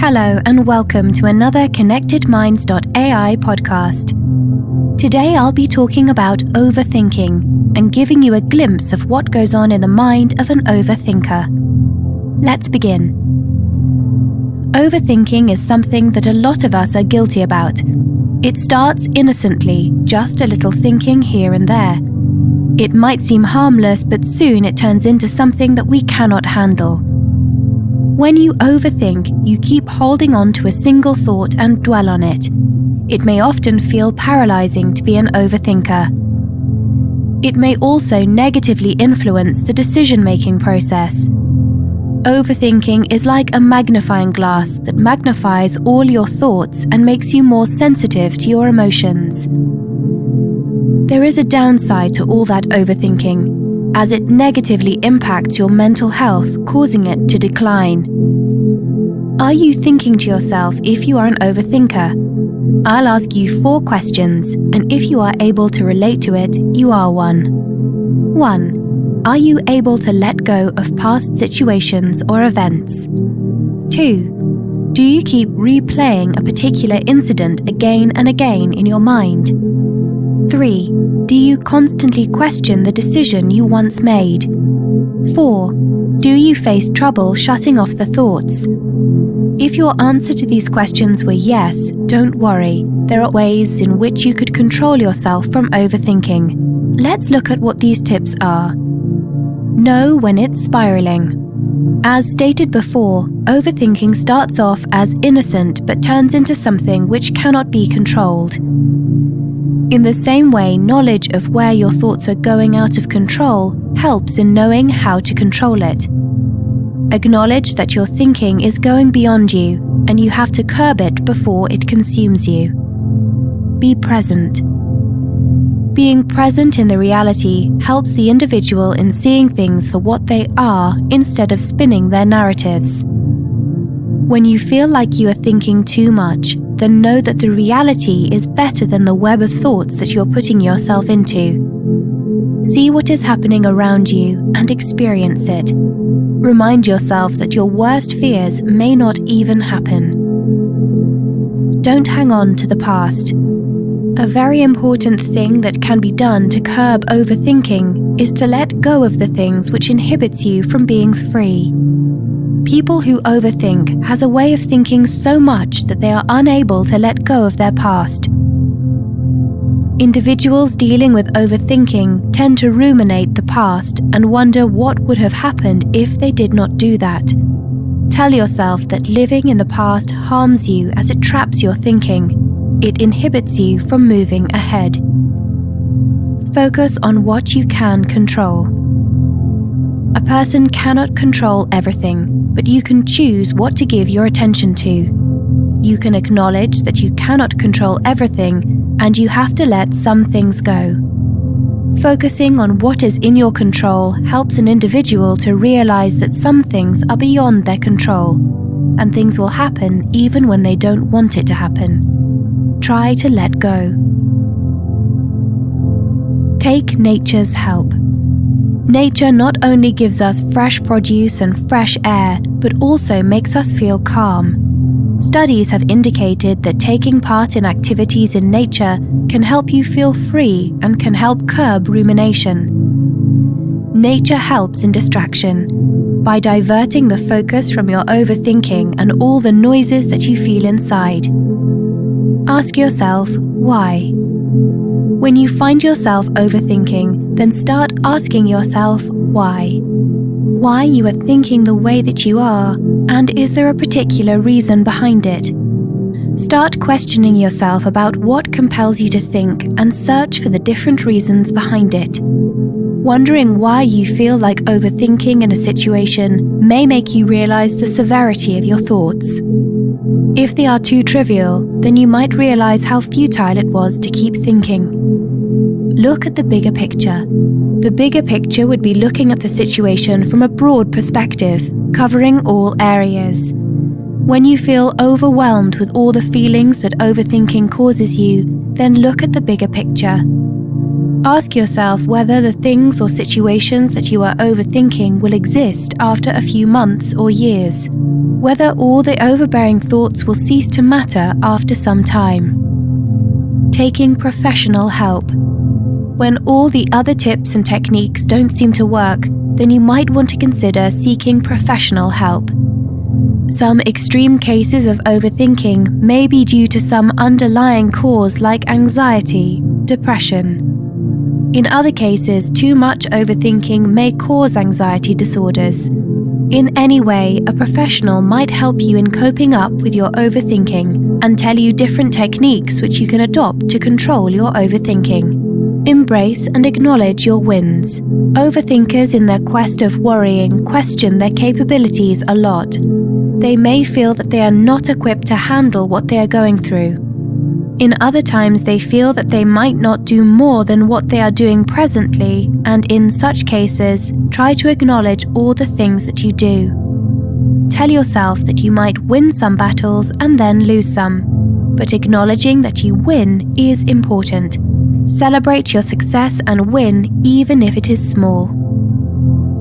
Hello and welcome to another ConnectedMinds.ai podcast. Today I'll be talking about overthinking and giving you a glimpse of what goes on in the mind of an overthinker. Let's begin. Overthinking is something that a lot of us are guilty about. It starts innocently, just a little thinking here and there. It might seem harmless, but soon it turns into something that we cannot handle. When you overthink, you keep holding on to a single thought and dwell on it. It may often feel paralyzing to be an overthinker. It may also negatively influence the decision-making process. Overthinking is like a magnifying glass that magnifies all your thoughts and makes you more sensitive to your emotions. There is a downside to all that overthinking, as it negatively impacts your mental health, causing it to decline. Are you thinking to yourself if you are an overthinker? I'll ask you 4 questions, and if you are able to relate to it, you are one. 1. Are you able to let go of past situations or events? 2. Do you keep replaying a particular incident again and again in your mind? 3. Do you constantly question the decision you once made? 4. Do you face trouble shutting off the thoughts? If your answer to these questions were yes, don't worry. There are ways in which you could control yourself from overthinking. Let's look at what these tips are. Know when it's spiraling. As stated before, overthinking starts off as innocent but turns into something which cannot be controlled. In the same way, knowledge of where your thoughts are going out of control helps in knowing how to control it. Acknowledge that your thinking is going beyond you, and you have to curb it before it consumes you. Be present. Being present in the reality helps the individual in seeing things for what they are instead of spinning their narratives. When you feel like you are thinking too much, then know that the reality is better than the web of thoughts that you're putting yourself into. See what is happening around you and experience it. Remind yourself that your worst fears may not even happen. Don't hang on to the past. A very important thing that can be done to curb overthinking is to let go of the things which inhibits you from being free. People who overthink has a way of thinking so much that they are unable to let go of their past. Individuals dealing with overthinking tend to ruminate the past and wonder what would have happened if they did not do that. Tell yourself that living in the past harms you as it traps your thinking. It inhibits you from moving ahead. Focus on what you can control. A person cannot control everything, but you can choose what to give your attention to. You can acknowledge that you cannot control everything, and you have to let some things go. Focusing on what is in your control helps an individual to realize that some things are beyond their control, and things will happen even when they don't want it to happen. Try to let go. Take nature's help. Nature not only gives us fresh produce and fresh air, but also makes us feel calm. Studies have indicated that taking part in activities in nature can help you feel free and can help curb rumination. Nature helps in distraction by diverting the focus from your overthinking and all the noises that you feel inside. Ask yourself, why? When you find yourself overthinking, then start asking yourself why. Why you are thinking the way that you are, and is there a particular reason behind it? Start questioning yourself about what compels you to think and search for the different reasons behind it. Wondering why you feel like overthinking in a situation may make you realize the severity of your thoughts. If they are too trivial, then you might realize how futile it was to keep thinking. Look at the bigger picture. The bigger picture would be looking at the situation from a broad perspective, covering all areas. When you feel overwhelmed with all the feelings that overthinking causes you, then look at the bigger picture. Ask yourself whether the things or situations that you are overthinking will exist after a few months or years. Whether all the overbearing thoughts will cease to matter after some time. Taking professional help. When all the other tips and techniques don't seem to work, then you might want to consider seeking professional help. Some extreme cases of overthinking may be due to some underlying cause like anxiety, depression. In other cases, too much overthinking may cause anxiety disorders. In any way, a professional might help you in coping up with your overthinking and tell you different techniques which you can adopt to control your overthinking. Embrace and acknowledge your wins. Overthinkers in their quest of worrying question their capabilities a lot. They may feel that they are not equipped to handle what they are going through. In other times, they feel that they might not do more than what they are doing presently, and in such cases, try to acknowledge all the things that you do. Tell yourself that you might win some battles and then lose some, but acknowledging that you win is important. Celebrate your success and win even if it is small.